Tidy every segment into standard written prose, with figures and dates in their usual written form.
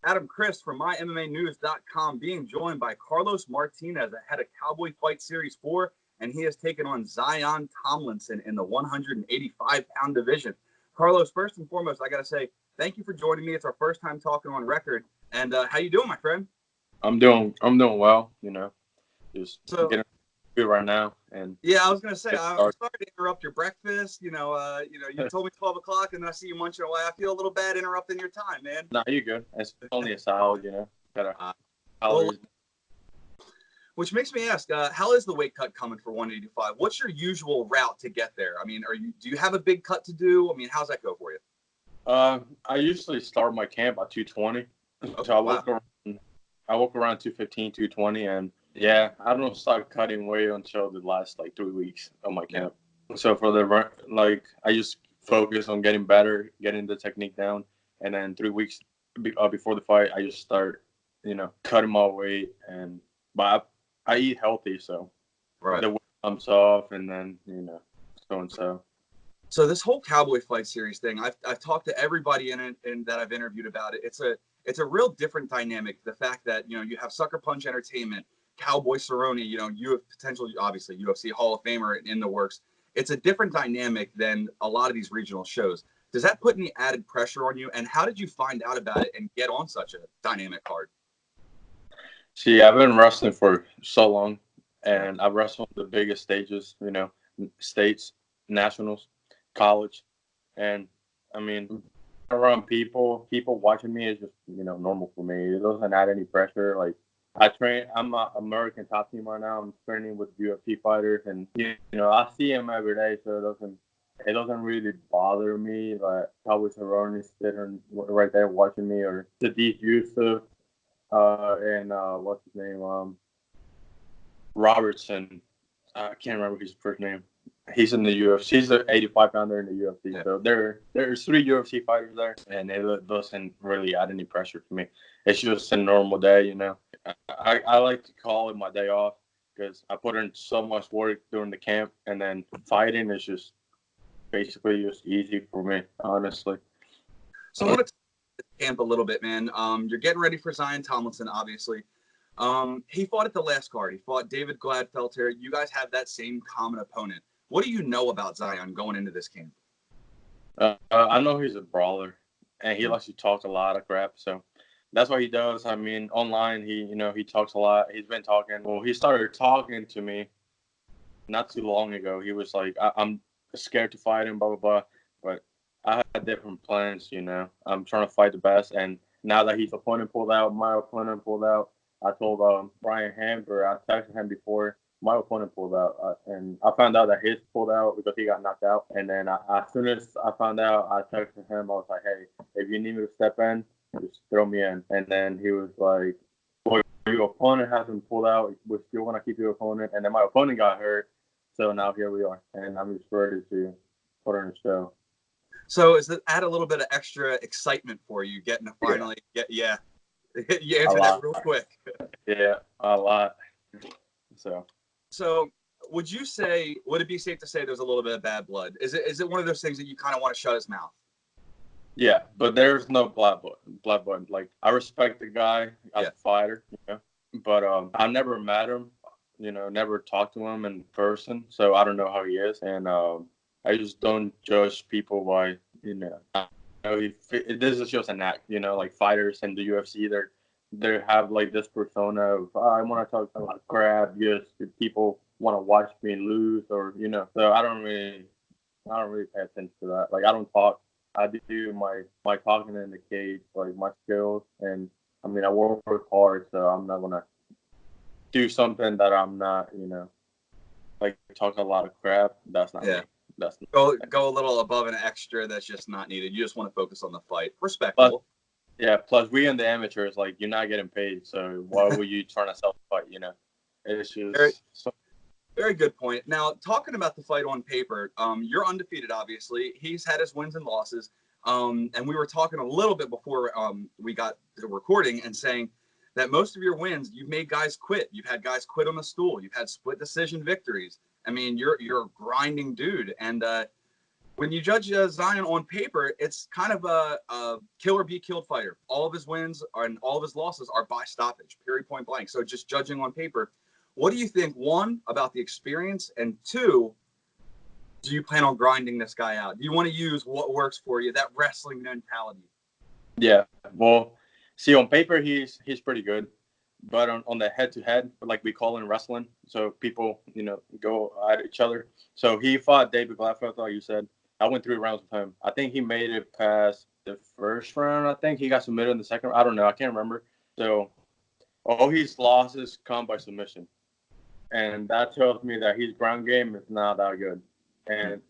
Adam Chris from MyMMAnews.com, being joined by Carlos Martinez ahead of Cowboy Fight Series 4, and he has taken on Zion Thomlinson in the 185-pound division. Carlos, first and foremost, I got to say thank you for joining me. It's our first time talking on record. And how you doing, my friend? I'm doing well, just getting good right now. And yeah, I was gonna say I'm sorry to interrupt your breakfast. You told me 12 o'clock, and then I see you munching away. I feel a little bad interrupting your time, man. No, you're good. It's only a salad, Got calories. Which makes me ask, how is the weight cut coming for 185? What's your usual route to get there? I mean, do you have a big cut to do? I mean, how's that go for you? I usually start my camp at 220. Okay, so I walk around 215, 220, and yeah, I don't start cutting weight until the last 3 weeks of my camp. So for I just focus on getting better, getting the technique down, and then 3 weeks before the fight, I just start, cutting my weight. But I eat healthy, so the weight comes off, and then so and so. So this whole Cowboy Fight Series thing, I've talked to everybody in it and that I've interviewed about it. It's a real different dynamic. The fact that you have Sucker Punch Entertainment, Cowboy Cerrone, you have potential, obviously UFC Hall of Famer in the works. It's a different dynamic than a lot of these regional shows. Does that put any added pressure on you? And how did you find out about it and get on such a dynamic card? See, I've been wrestling for so long, and I've wrestled the biggest stages, states, nationals, college, and I mean, around people watching me is just normal for me. It doesn't add any pressure. I'm an American top team right now. I'm training with UFC fighters, and I see them every day, so it doesn't really bother me. Like Cowboy Cerrone is sitting right there watching me, or Sadiq Yusuf, and what's his name, Robertson. I can't remember his first name. He's in the UFC. He's an 85-pounder in the UFC. Yeah. So there's 3 UFC fighters there, and it doesn't really add any pressure to me. It's just a normal day, I like to call it my day off because I put in so much work during the camp, and then fighting is just basically just easy for me, honestly. So I want to talk about the camp a little bit, man. You're getting ready for Zion Thomlinson, obviously. He fought at the last card. He fought David Gladfelter. You guys have that same common opponent. What do you know about Zion going into this camp? I know he's a brawler, and he likes to talk a lot of crap. So that's what he does. I mean, online, he talks a lot. He's been talking. Well, he started talking to me not too long ago. He was like, I'm scared to fight him, blah, blah, blah. But I had different plans, I'm trying to fight the best. And now that his opponent pulled out, my opponent pulled out, I told Brian Hamper, I texted him before, my opponent pulled out, and I found out that his pulled out because he got knocked out. And then as soon as I found out, I texted him. I was like, hey, if you need me to step in, just throw me in. And then he was like, well, your opponent hasn't pulled out. We still want to keep your opponent. And then my opponent got hurt. So now here we are. And I'm just ready to put on a show. So is that add a little bit of extra excitement for you getting to finally get, you answer that real quick. Yeah, a lot. So would it be safe to say there's a little bit of bad blood? Is it one of those things that you kind of want to shut his mouth? Yeah, but there's no blood blood. Like, I respect the guy as a fighter, but I never met him, never talked to him in person, so I don't know how he is. And I just don't judge people by, this is just an act, like fighters in the UFC, they have this persona of, I want to talk a lot of crap, just people want to watch me lose, or so I don't really pay attention to that. I don't talk. I do my talking in the cage, my skills, and I mean I work hard, so I'm not gonna do something that I'm not, talk a lot of crap. That's not me. That's go a little above and extra. That's just not needed. You just want to focus on the fight. Respectable. Plus we in the amateurs, you're not getting paid, so why were you trying to sell the fight? It's just very good point. Now, talking about the fight on paper, you're undefeated, obviously. He's had his wins and losses. And we were talking a little bit before we got the recording and saying that most of your wins, you've made guys quit. You've had guys quit on the stool. You've had split decision victories. I mean, you're a grinding dude. And when you judge Zion on paper, it's kind of a kill or be killed fighter. All of his wins and all of his losses are by stoppage, period, point blank. So just judging on paper, what do you think, one, about the experience, and two, do you plan on grinding this guy out? Do you want to use what works for you, that wrestling mentality? Yeah, well, see, on paper he's pretty good, but on the head-to-head, like we call in wrestling, so people go at each other. So he fought David Gladfelter, like you said. I went 3 rounds with him. I think he made it past the first round. I think he got submitted in the second. I don't know. I can't remember. So all his losses come by submission, and that tells me that his ground game is not that good. And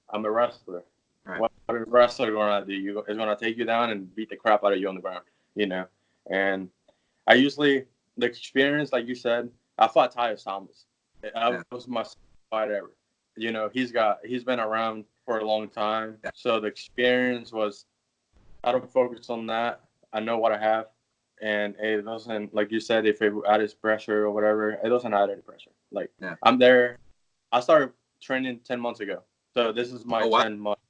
I'm a wrestler. Right. What a wrestler going to do is going to take you down and beat the crap out of you on the ground, And I usually, the experience, like you said, I fought Zion Thomlinson. That was my fight ever. He's been around for a long time. So the experience was, I don't focus on that. I know what I have. And it doesn't, like you said, if it adds pressure or whatever, it doesn't add any pressure. I'm there. I started training 10 months ago. So this is my 10 months.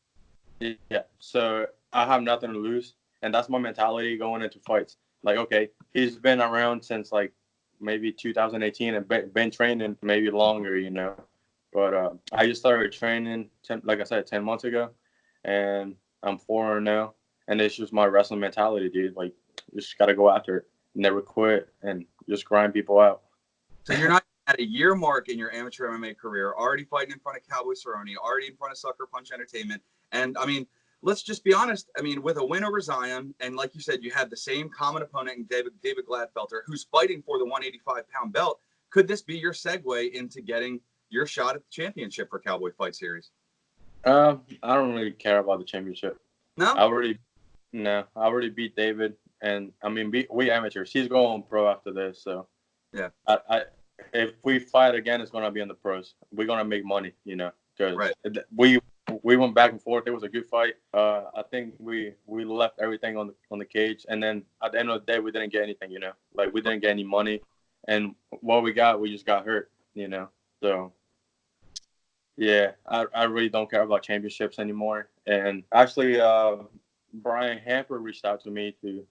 Yeah. So I have nothing to lose. And that's my mentality going into fights. Like, okay, he's been around since maybe 2018 and been training maybe longer, But I just started training, 10 months ago. And I'm 4 now. And it's just my wrestling mentality, dude. Like, you just got to go after it. Never quit and just grind people out. So you're not at a year mark in your amateur MMA career, already fighting in front of Cowboy Cerrone, already in front of Sucker Punch Entertainment. And, I mean, let's just be honest. I mean, with a win over Zion, and like you said, you had the same common opponent in David Gladfelter, who's fighting for the 185-pound belt. Could this be your segue into getting your shot at the championship for Cowboy Fight Series? I don't really care about the championship. No? I already beat David. And, I mean, we amateurs. He's going pro after this, so. Yeah. If we fight again, it's going to be in the pros. We're going to make money, because we went back and forth. It was a good fight. I think we left everything on the cage, and then at the end of the day, we didn't get anything. We didn't get any money, and what we got, we just got hurt. So yeah, I really don't care about championships anymore. And actually, Brian Hamper reached out to me to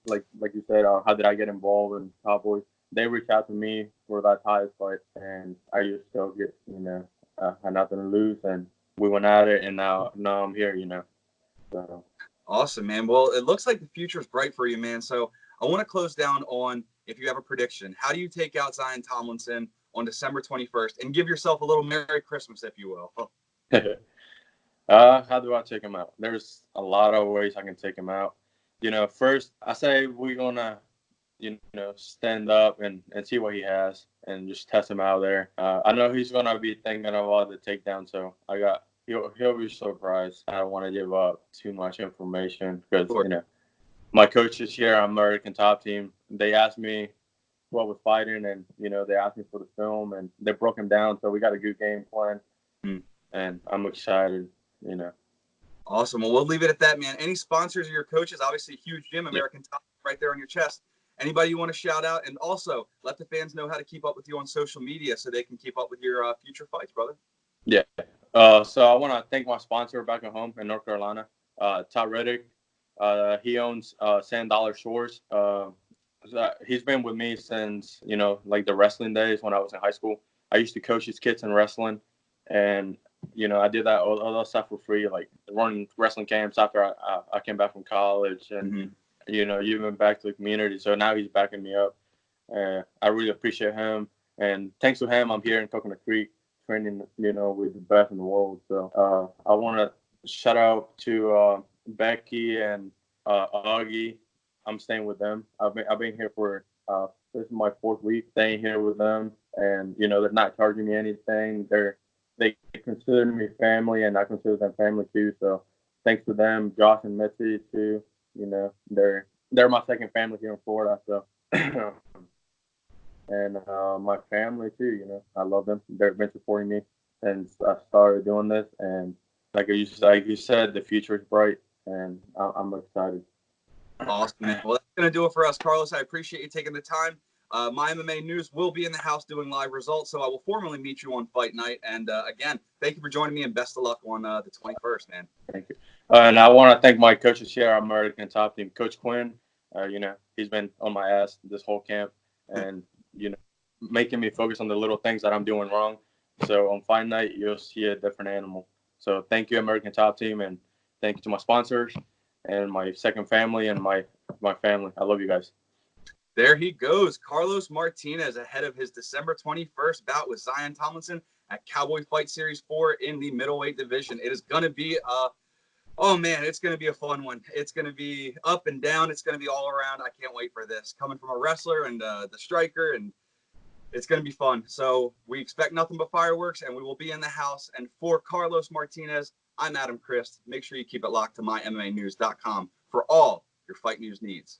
like you said, how did I get involved in Cowboys? They reached out to me for that title fight, and I used to get, had nothing to lose, and we went at it, and now I'm here, So. Awesome, man. Well, it looks like the future is bright for you, man. So I want to close down on, if you have a prediction, how do you take out Zion Thomlinson on December 21st and give yourself a little Merry Christmas, if you will? How do I take him out? There's a lot of ways I can take him out. First, I say we're going to, stand up and see what he has and just test him out there. I know he's going to be thinking about the takedown, so he'll be surprised. I don't want to give up too much information because, my coaches here on American Top Team, they asked me what was fighting and, they asked me for the film and they broke him down. So we got a good game plan and I'm excited, Awesome. Well, we'll leave it at that, man. Any sponsors or your coaches? Obviously, huge gym, American Top, right there on your chest. Anybody you want to shout out? And also, let the fans know how to keep up with you on social media so they can keep up with your future fights, brother. Yeah. So I want to thank my sponsor back at home in North Carolina, Todd Reddick. He owns Sand Dollar Shores. He's been with me since, the wrestling days when I was in high school. I used to coach his kids in wrestling. And, I did all that stuff for free, like running wrestling camps after I came back from college. And, even back to the community. So now he's backing me up. I really appreciate him. And thanks to him, I'm here in Coconut Creek training, with the best in the world. So I want to shout out to Becky and Augie. I'm staying with them. I've been here for this is my 4th week staying here with them, and they're not charging me anything. They consider me family, and I consider them family too. So thanks to them, Josh and Mitzi too. They're my second family here in Florida. So. And my family too, I love them. They've been supporting me since I started doing this, and like you said, the future is bright, and I'm excited. Awesome, man. Well, that's gonna do it for us, Carlos. I appreciate you taking the time. My MMA News will be in the house doing live results, so I will formally meet you on fight night. And again, thank you for joining me, and best of luck on the 21st, man. Thank you. And I want to thank my coaches here at American Top Team, Coach Quinn. He's been on my ass this whole camp, and making me focus on the little things that I'm doing wrong. So on fight night, you'll see a different animal. So thank you, American Top Team, and thank you to my sponsors and my second family and my family. I love you guys. There he goes, Carlos Martinez, ahead of his December 21st bout with Zion Thomlinson at Cowboy Fight Series 4 in the middleweight division. It is going to be it's going to be a fun one. It's going to be up and down. It's going to be all around. I can't wait for this. Coming from a wrestler and the striker, and it's going to be fun. So we expect nothing but fireworks, and we will be in the house. And for Carlos Martinez, I'm Adam Christ. Make sure you keep it locked to mymmanews.com for all your fight news needs.